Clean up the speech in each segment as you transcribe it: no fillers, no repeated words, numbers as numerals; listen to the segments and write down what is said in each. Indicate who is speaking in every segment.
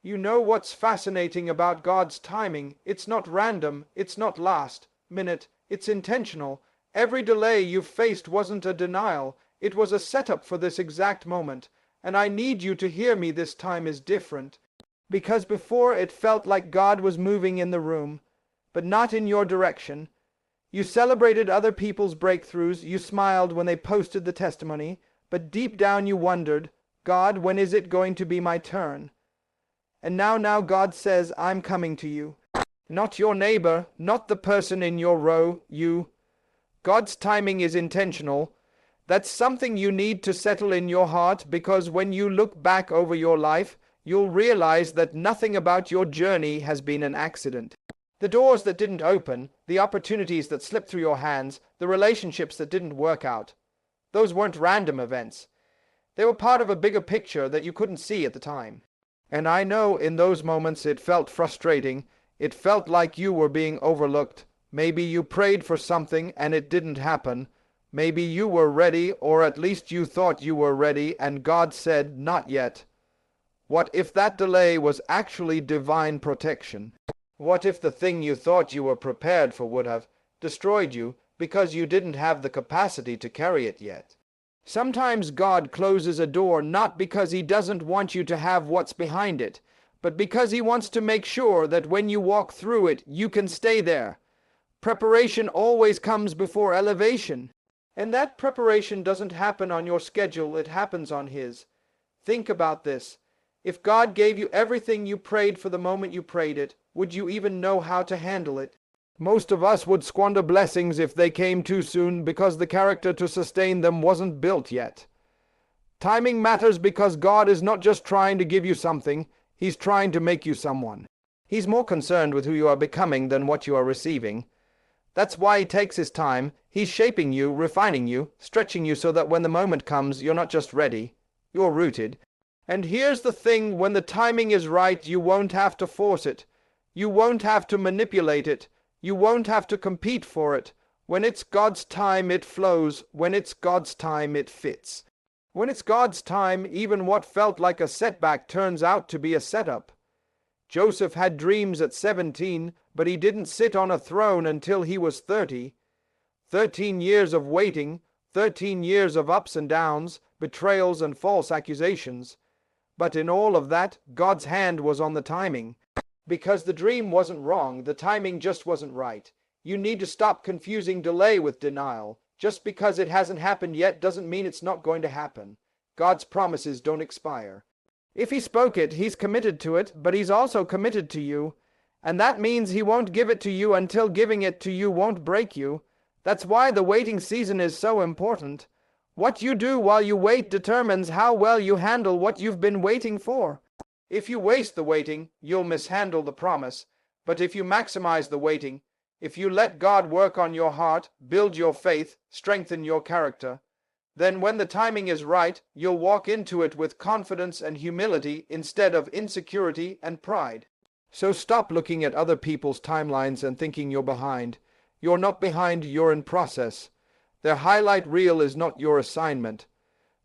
Speaker 1: You know what's fascinating about God's timing? It's not random, it's not last minute, it's intentional. Every delay you've faced wasn't a denial, it was a setup for this exact moment. And I need you to hear me this time is different. Because before it felt like God was moving in the room, but not in your direction. You celebrated other people's breakthroughs, you smiled when they posted the testimony, but deep down you wondered, God, when is it going to be my turn? And now God says, I'm coming to you. Not your neighbor, not the person in your row, you. God's timing is intentional. That's something you need to settle in your heart, because when you look back over your life, you'll realize that nothing about your journey has been an accident. The doors that didn't open, the opportunities that slipped through your hands, the relationships that didn't work out, those weren't random events. They were part of a bigger picture that you couldn't see at the time. And I know in those moments it felt frustrating. It felt like you were being overlooked. Maybe you prayed for something and it didn't happen. Maybe you were ready, or at least you thought you were ready, and God said, not yet. What if that delay was actually divine protection? What if the thing you thought you were prepared for would have destroyed you because you didn't have the capacity to carry it yet? Sometimes God closes a door not because he doesn't want you to have what's behind it, but because he wants to make sure that when you walk through it, you can stay there. Preparation always comes before elevation. And that preparation doesn't happen on your schedule, it happens on his. Think about this. If God gave you everything you prayed for the moment you prayed it, would you even know how to handle it? Most of us would squander blessings if they came too soon because the character to sustain them wasn't built yet. Timing matters because God is not just trying to give you something, he's trying to make you someone. He's more concerned with who you are becoming than what you are receiving. That's why he takes his time. He's shaping you, refining you, stretching you so that when the moment comes, you're not just ready, you're rooted. And here's the thing, when the timing is right, you won't have to force it. You won't have to manipulate it. You won't have to compete for it. When it's God's time, it flows. When it's God's time, it fits. When it's God's time, even what felt like a setback turns out to be a setup. Joseph had dreams at 17, but he didn't sit on a throne until he was 30. 13 years of waiting, 13 years of ups and downs, betrayals and false accusations. But in all of that, God's hand was on the timing. Because the dream wasn't wrong, the timing just wasn't right. You need to stop confusing delay with denial. Just because it hasn't happened yet doesn't mean it's not going to happen. God's promises don't expire. If he spoke it, he's committed to it, but he's also committed to you. And that means he won't give it to you until giving it to you won't break you. That's why the waiting season is so important. What you do while you wait determines how well you handle what you've been waiting for. If you waste the waiting, you'll mishandle the promise. But if you maximize the waiting, if you let God work on your heart, build your faith, strengthen your character, then when the timing is right, you'll walk into it with confidence and humility instead of insecurity and pride. So stop looking at other people's timelines and thinking you're behind. You're not behind, you're in process. Their highlight reel is not your assignment.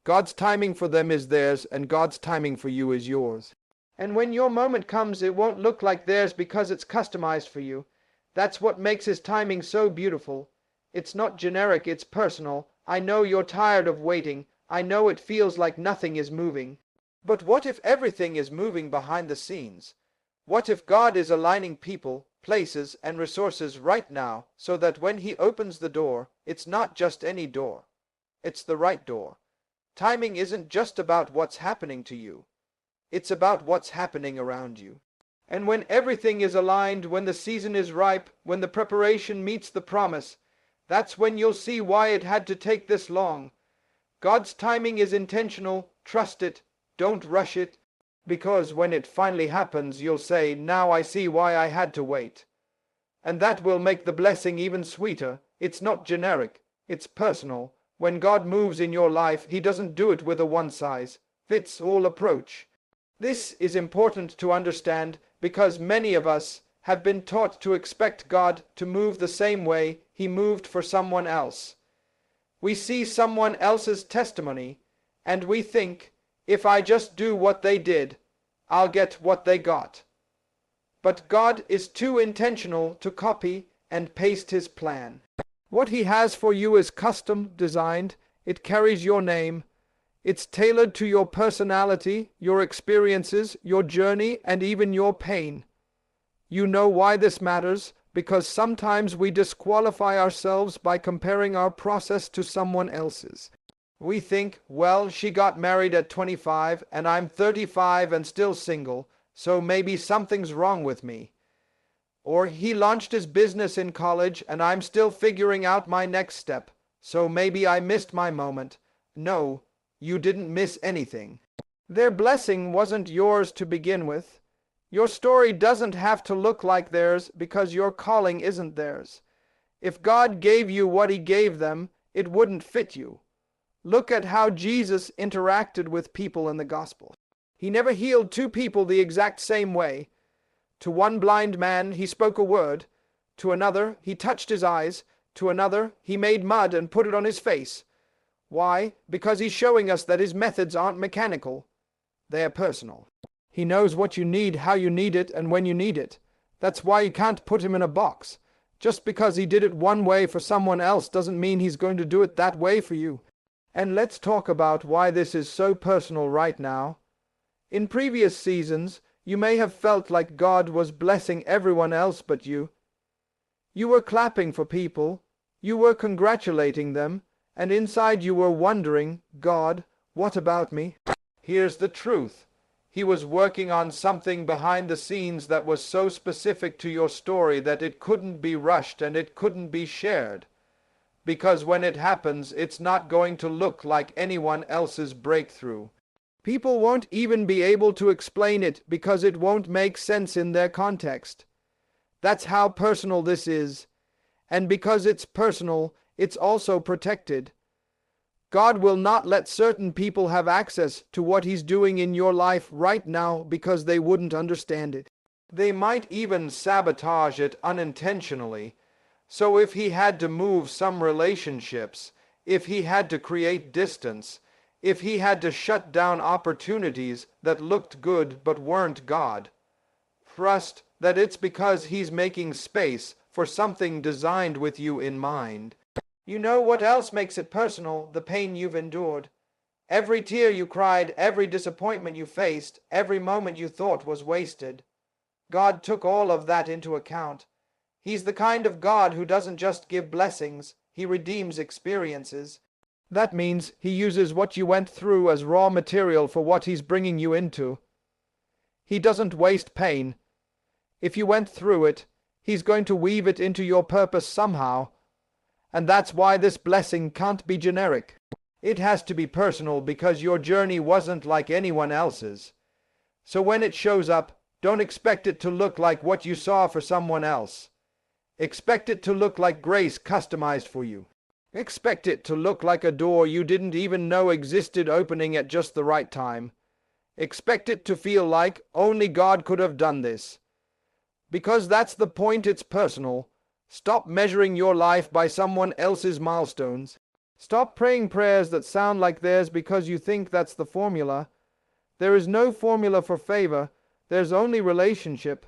Speaker 1: God's timing for them is theirs, and God's timing for you is yours. And when your moment comes, it won't look like theirs because it's customized for you. That's what makes his timing so beautiful. It's not generic, it's personal. I know you're tired of waiting. I know it feels like nothing is moving. But what if everything is moving behind the scenes? What if God is aligning people, places, and resources right now so that when he opens the door, it's not just any door. It's the right door. Timing isn't just about what's happening to you. It's about what's happening around you. And when everything is aligned, when the season is ripe, when the preparation meets the promise, that's when you'll see why it had to take this long. God's timing is intentional. Trust it. Don't rush it. Because when it finally happens, you'll say, now I see why I had to wait. And that will make the blessing even sweeter. It's not generic. It's personal. When God moves in your life, he doesn't do it with a one-size-fits-all approach. This is important to understand because many of us have been taught to expect God to move the same way he moved for someone else. We see someone else's testimony, and we think, if I just do what they did, I'll get what they got. But God is too intentional to copy and paste his plan. What he has for you is custom designed. It carries your name. It's tailored to your personality, your experiences, your journey, and even your pain. You know why this matters? Because sometimes we disqualify ourselves by comparing our process to someone else's. We think, well, she got married at 25, and I'm 35 and still single, so maybe something's wrong with me. Or he launched his business in college, and I'm still figuring out my next step, so maybe I missed my moment. No, you didn't miss anything. Their blessing wasn't yours to begin with. Your story doesn't have to look like theirs because your calling isn't theirs. If God gave you what he gave them, it wouldn't fit you. Look at how Jesus interacted with people in the gospel. He never healed two people the exact same way. To one blind man, he spoke a word. To another, he touched his eyes. To another, he made mud and put it on his face. Why? Because he's showing us that his methods aren't mechanical. They're personal. He knows what you need, how you need it, and when you need it. That's why you can't put him in a box. Just because he did it one way for someone else doesn't mean he's going to do it that way for you. And let's talk about why this is so personal right now. In previous seasons, you may have felt like God was blessing everyone else but you. You were clapping for people. You were congratulating them. And inside you were wondering, God, what about me? Here's the truth. He was working on something behind the scenes that was so specific to your story that it couldn't be rushed and it couldn't be shared. Because when it happens, it's not going to look like anyone else's breakthrough. People won't even be able to explain it because it won't make sense in their context. That's how personal this is. And because it's personal, it's also protected. God will not let certain people have access to what he's doing in your life right now because they wouldn't understand it. They might even sabotage it unintentionally. So if he had to move some relationships, if he had to create distance, if he had to shut down opportunities that looked good but weren't God, trust that it's because he's making space for something designed with you in mind. You know what else makes it personal? The pain you've endured. Every tear you cried, every disappointment you faced, every moment you thought was wasted. God took all of that into account. He's the kind of God who doesn't just give blessings, he redeems experiences. That means he uses what you went through as raw material for what he's bringing you into. He doesn't waste pain. If you went through it, he's going to weave it into your purpose somehow. And that's why this blessing can't be generic. It has to be personal because your journey wasn't like anyone else's. So when it shows up, don't expect it to look like what you saw for someone else. Expect it to look like grace customized for you. Expect it to look like a door you didn't even know existed opening at just the right time. Expect it to feel like only God could have done this. Because that's the point, it's personal. Stop measuring your life by someone else's milestones. Stop praying prayers that sound like theirs because you think that's the formula. There is no formula for favor. There's only relationship.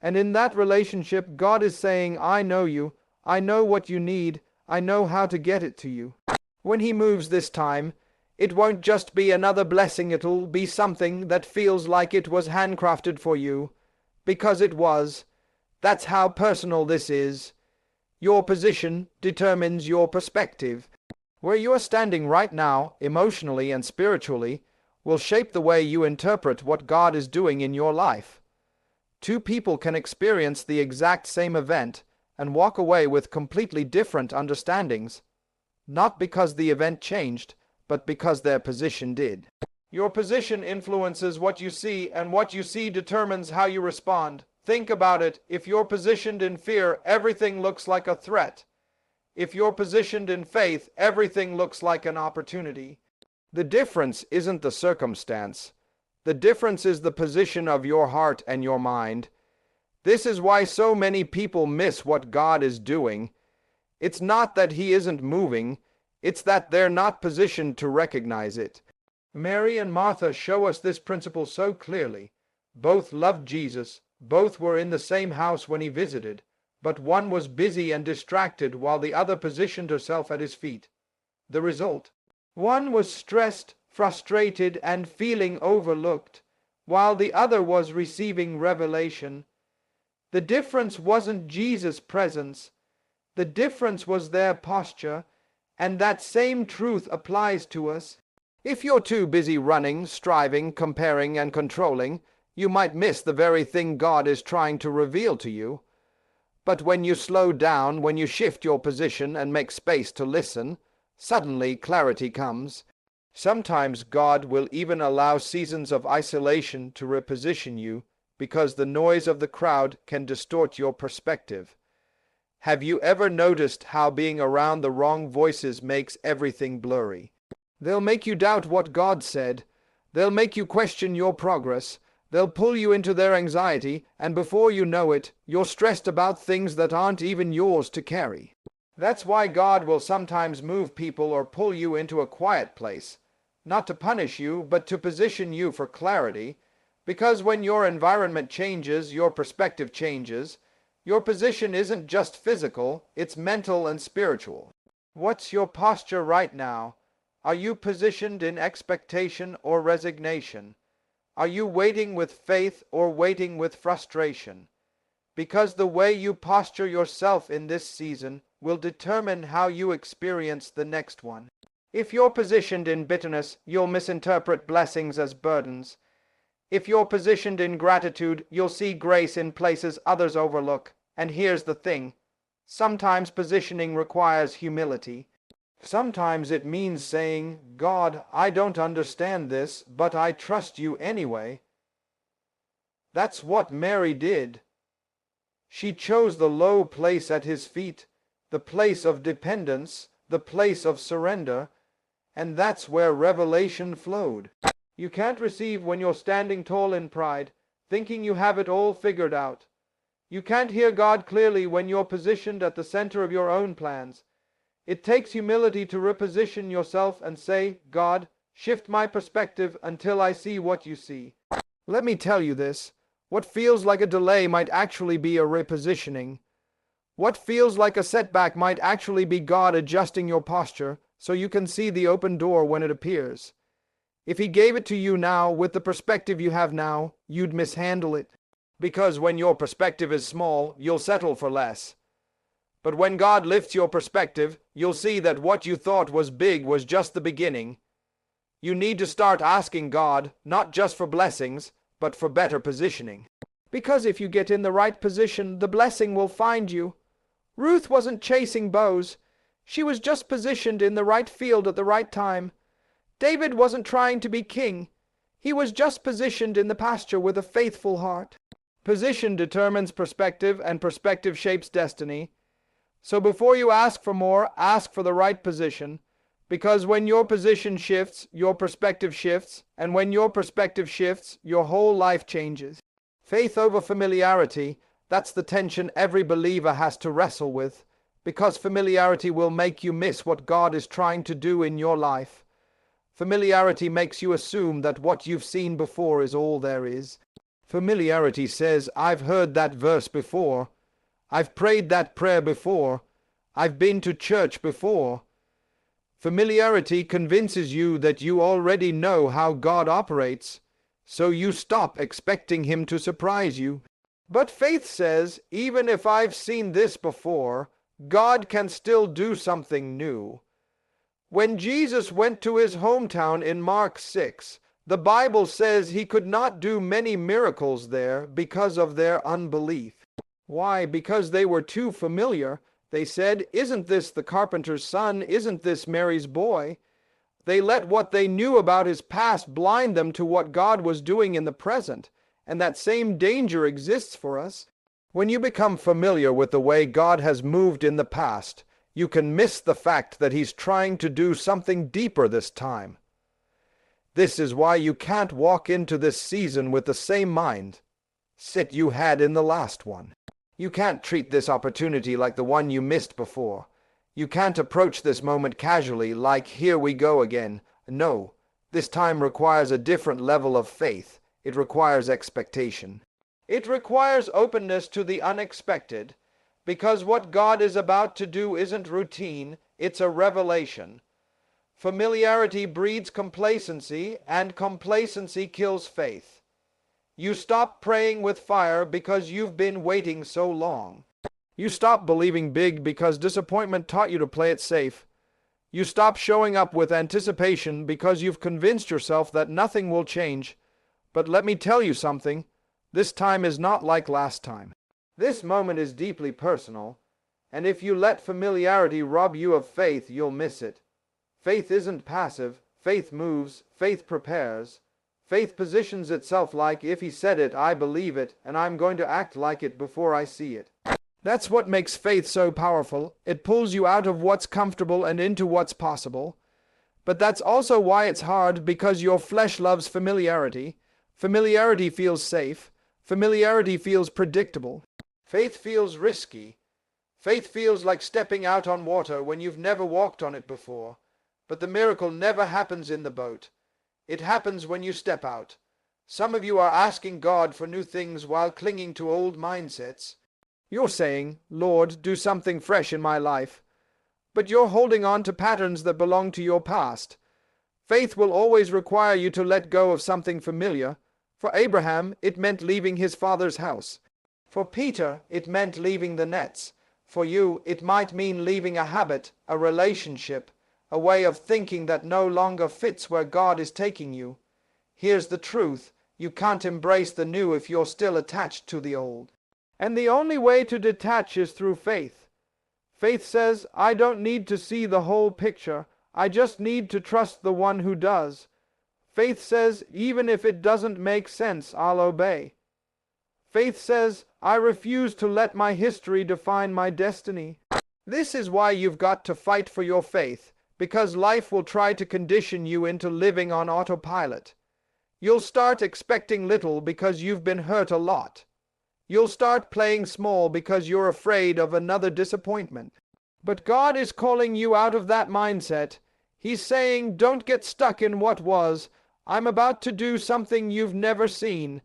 Speaker 1: And in that relationship, God is saying, I know you. I know what you need. I know how to get it to you. When he moves this time, it won't just be another blessing. It'll be something that feels like it was handcrafted for you. Because it was. That's how personal this is. Your position determines your perspective. Where you are standing right now, emotionally and spiritually, will shape the way you interpret what God is doing in your life. Two people can experience the exact same event and walk away with completely different understandings, not because the event changed, but because their position did. Your position influences what you see, and what you see determines how you respond. Think about it. If you're positioned in fear, everything looks like a threat. If you're positioned in faith, everything looks like an opportunity. The difference isn't the circumstance. The difference is the position of your heart and your mind. This is why so many people miss what God is doing. It's not that he isn't moving, it's that they're not positioned to recognize it. Mary and Martha show us this principle so clearly. Both loved Jesus. Both were in the same house when he visited, but one was busy and distracted while the other positioned herself at his feet. The result? One was stressed, frustrated, and feeling overlooked, while the other was receiving revelation. The difference wasn't Jesus' presence. The difference was their posture, and that same truth applies to us. If you're too busy running, striving, comparing, and controlling, you might miss the very thing God is trying to reveal to you. But when you slow down, when you shift your position and make space to listen, suddenly clarity comes. Sometimes God will even allow seasons of isolation to reposition you, because the noise of the crowd can distort your perspective. Have you ever noticed how being around the wrong voices makes everything blurry? They'll make you doubt what God said. They'll make you question your progress. They'll pull you into their anxiety, and before you know it, you're stressed about things that aren't even yours to carry. That's why God will sometimes move people or pull you into a quiet place, not to punish you, but to position you for clarity, because when your environment changes, your perspective changes. Your position isn't just physical, it's mental and spiritual. What's your posture right now? Are you positioned in expectation or resignation? Are you waiting with faith or waiting with frustration? Because the way you posture yourself in this season will determine how you experience the next one. If you're positioned in bitterness, you'll misinterpret blessings as burdens. If you're positioned in gratitude, you'll see grace in places others overlook. And here's the thing. Sometimes positioning requires humility. Sometimes it means saying, God, I don't understand this, but I trust you anyway. That's what Mary did. She chose the low place at his feet, the place of dependence, the place of surrender, and that's where revelation flowed. You can't receive when you're standing tall in pride, thinking you have it all figured out. You can't hear God clearly when you're positioned at the center of your own plans. It takes humility to reposition yourself and say, God, shift my perspective until I see what you see. Let me tell you this. What feels like a delay might actually be a repositioning. What feels like a setback might actually be God adjusting your posture so you can see the open door when it appears. If he gave it to you now with the perspective you have now, you'd mishandle it. Because when your perspective is small, you'll settle for less. But when God lifts your perspective, you'll see that what you thought was big was just the beginning. You need to start asking God, not just for blessings, but for better positioning. Because if you get in the right position, the blessing will find you. Ruth wasn't chasing bows. She was just positioned in the right field at the right time. David wasn't trying to be king. He was just positioned in the pasture with a faithful heart. Position determines perspective, and perspective shapes destiny. So before you ask for more, ask for the right position. Because when your position shifts, your perspective shifts, and when your perspective shifts, your whole life changes. Faith over familiarity, that's the tension every believer has to wrestle with, because familiarity will make you miss what God is trying to do in your life. Familiarity makes you assume that what you've seen before is all there is. Familiarity says, I've heard that verse before. I've prayed that prayer before. I've been to church before. Familiarity convinces you that you already know how God operates, so you stop expecting him to surprise you. But faith says, even if I've seen this before, God can still do something new. When Jesus went to his hometown in Mark 6, the Bible says he could not do many miracles there because of their unbelief. Why? Because they were too familiar. They said, isn't this the carpenter's son? Isn't this Mary's boy? They let what they knew about his past blind them to what God was doing in the present, and that same danger exists for us. When you become familiar with the way God has moved in the past, you can miss the fact that he's trying to do something deeper this time. This is why you can't walk into this season with the same mindset you had in the last one. You can't treat this opportunity like the one you missed before. You can't approach this moment casually, like, here we go again. No, this time requires a different level of faith. It requires expectation. It requires openness to the unexpected, because what God is about to do isn't routine, it's a revelation. Familiarity breeds complacency, and complacency kills faith. You stop praying with fire because you've been waiting so long. You stop believing big because disappointment taught you to play it safe. You stop showing up with anticipation because you've convinced yourself that nothing will change. But let me tell you something. This time is not like last time. This moment is deeply personal, and if you let familiarity rob you of faith, you'll miss it. Faith isn't passive. Faith moves. Faith prepares. Faith positions itself like, if he said it, I believe it, and I'm going to act like it before I see it. That's what makes faith so powerful. It pulls you out of what's comfortable and into what's possible. But that's also why it's hard, because your flesh loves familiarity. Familiarity feels safe. Familiarity feels predictable. Faith feels risky. Faith feels like stepping out on water when you've never walked on it before. But the miracle never happens in the boat. It happens when you step out. Some of you are asking God for new things while clinging to old mindsets. You're saying, Lord, do something fresh in my life. But you're holding on to patterns that belong to your past. Faith will always require you to let go of something familiar. For Abraham, it meant leaving his father's house. For Peter, it meant leaving the nets. For you, it might mean leaving a habit, a relationship, a way of thinking that no longer fits where God is taking you. Here's the truth. You can't embrace the new if you're still attached to the old. And the only way to detach is through faith. Faith says, I don't need to see the whole picture. I just need to trust the one who does. Faith says, even if it doesn't make sense, I'll obey. Faith says, I refuse to let my history define my destiny. This is why you've got to fight for your faith, because life will try to condition you into living on autopilot. You'll start expecting little because you've been hurt a lot. You'll start playing small because you're afraid of another disappointment. But God is calling you out of that mindset. He's saying, don't get stuck in what was. I'm about to do something you've never seen.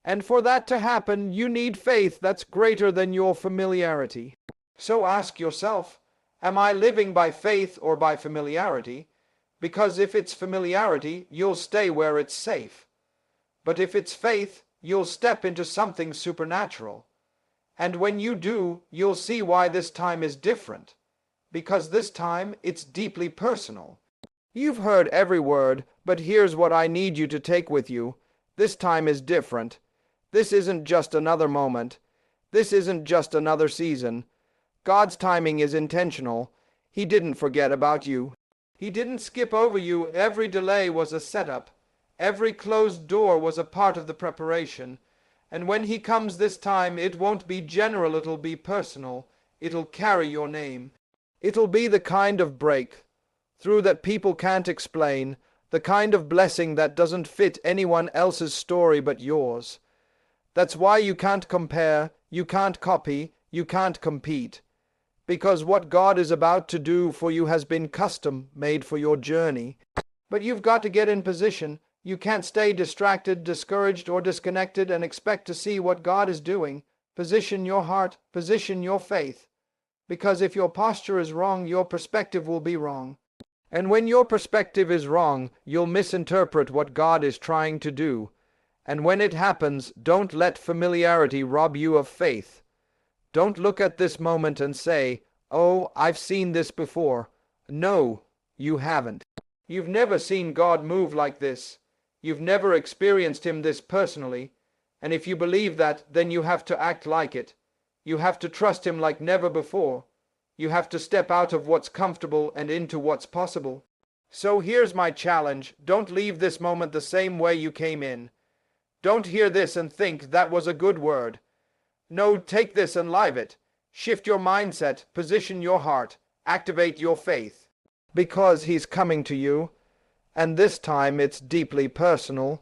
Speaker 1: And for that to happen, you need faith that's greater than your familiarity. So ask yourself, am I living by faith or by familiarity? Because if it's familiarity, you'll stay where it's safe. But if it's faith, you'll step into something supernatural. And when you do, you'll see why this time is different. Because this time, it's deeply personal. You've heard every word, but here's what I need you to take with you. This time is different. This isn't just another moment. This isn't just another season. God's timing is intentional. He didn't forget about you. He didn't skip over you. Every delay was a setup. Every closed door was a part of the preparation. And when he comes this time, it won't be general, it'll be personal. It'll carry your name. It'll be the kind of breakthrough that people can't explain, the kind of blessing that doesn't fit anyone else's story but yours. That's why you can't compare, you can't copy, you can't compete. Because what God is about to do for you has been custom made for your journey. But you've got to get in position. You can't stay distracted, discouraged, or disconnected and expect to see what God is doing. Position your heart, position your faith. Because if your posture is wrong, your perspective will be wrong. And when your perspective is wrong, you'll misinterpret what God is trying to do. And when it happens, don't let familiarity rob you of faith. Don't look at this moment and say, oh, I've seen this before. No, you haven't. You've never seen God move like this. You've never experienced him this personally. And if you believe that, then you have to act like it. You have to trust him like never before. You have to step out of what's comfortable and into what's possible. So here's my challenge. Don't leave this moment the same way you came in. Don't hear this and think that was a good word. No, take this and live it. Shift your mindset, position your heart, activate your faith. Because he's coming to you, and this time it's deeply personal.